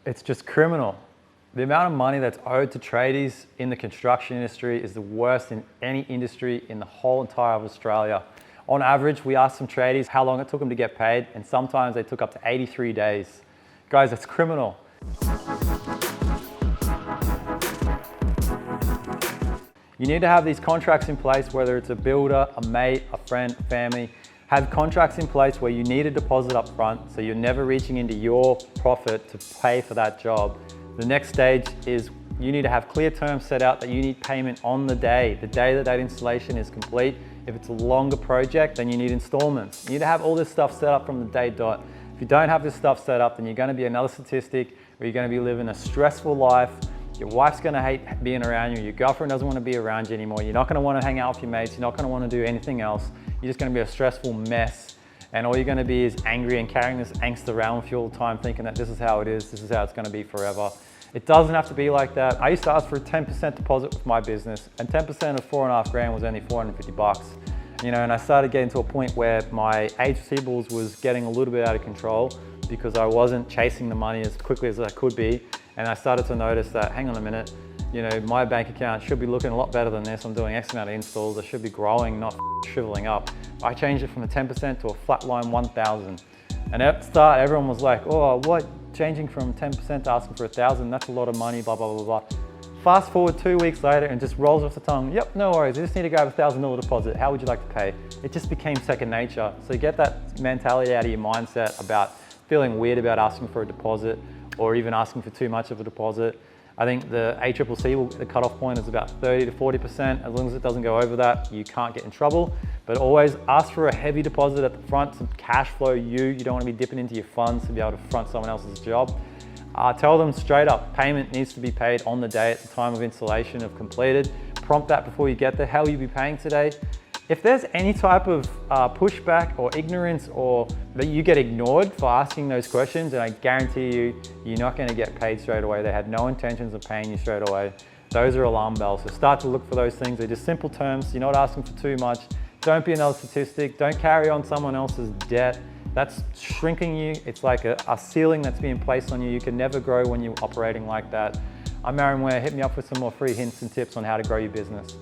It's just criminal. The amount of money that's owed to tradies in the construction industry is the worst in any industry in the whole entire of Australia. On average, we asked some tradies how long it took them to get paid, and sometimes they took up to 83 days. Guys, that's criminal. You need to have these contracts in place, whether it's a builder, a mate, a friend, a family. Have contracts in place where you need a deposit up front, so you're never reaching into your profit to pay for that job. The next stage is you need to have clear terms set out that you need payment on the day that installation is complete. If it's a longer project, then you need installments. You need to have all this stuff set up from the day dot. If you don't have this stuff set up, then you're going to be another statistic where you're going to be living a stressful life. Your wife's going to hate being around you. Your girlfriend doesn't want to be around you anymore. You're not going to want to hang out with your mates. You're not going to want to do anything else. You're just going to be a stressful mess. And all you're going to be is angry and carrying this angst around with you all the time, thinking that this is how it is, this is how it's going to be forever. It doesn't have to be like that. I used to ask for a 10% deposit with my business, and 10% of 4.5 grand was only 450 bucks. You know, and I started getting to a point where my age receivables was getting a little bit out of control because I wasn't chasing the money as quickly as I could be. And I started to notice that, hang on a minute, you know, my bank account should be looking a lot better than this. I'm doing X amount of installs. I should be growing, not shriveling up. I changed it from a 10% to a flatline 1,000. And at the start, everyone was like, oh, what? Changing from 10% to asking for 1,000, that's a lot of money, blah, blah, blah, blah. Fast forward 2 weeks later and just rolls off the tongue. Yep, no worries, I just need to grab a $1,000 deposit. How would you like to pay? It just became second nature. So you get that mentality out of your mindset about feeling weird about asking for a deposit or even asking for too much of a deposit. I think the ACCC, the cutoff point is about 30 to 40%. As long as it doesn't go over that, you can't get in trouble. But always ask for a heavy deposit at the front to cash flow you. You don't want to be dipping into your funds to be able to front someone else's job. Tell them straight up, payment needs to be paid on the day at the time of installation of completed. Prompt that before you get there. How will you be paying today? If there's any type of pushback or ignorance or that you get ignored for asking those questions, and I guarantee you, you're not going to get paid straight away. They had no intentions of paying you straight away. Those are alarm bells. So start to look for those things. They're just simple terms. You're not asking for too much. Don't be another statistic. Don't carry on someone else's debt. That's shrinking you. It's like a ceiling that's being placed on you. You can never grow when you're operating like that. I'm Aaron Ware. Hit me up with some more free hints and tips on how to grow your business.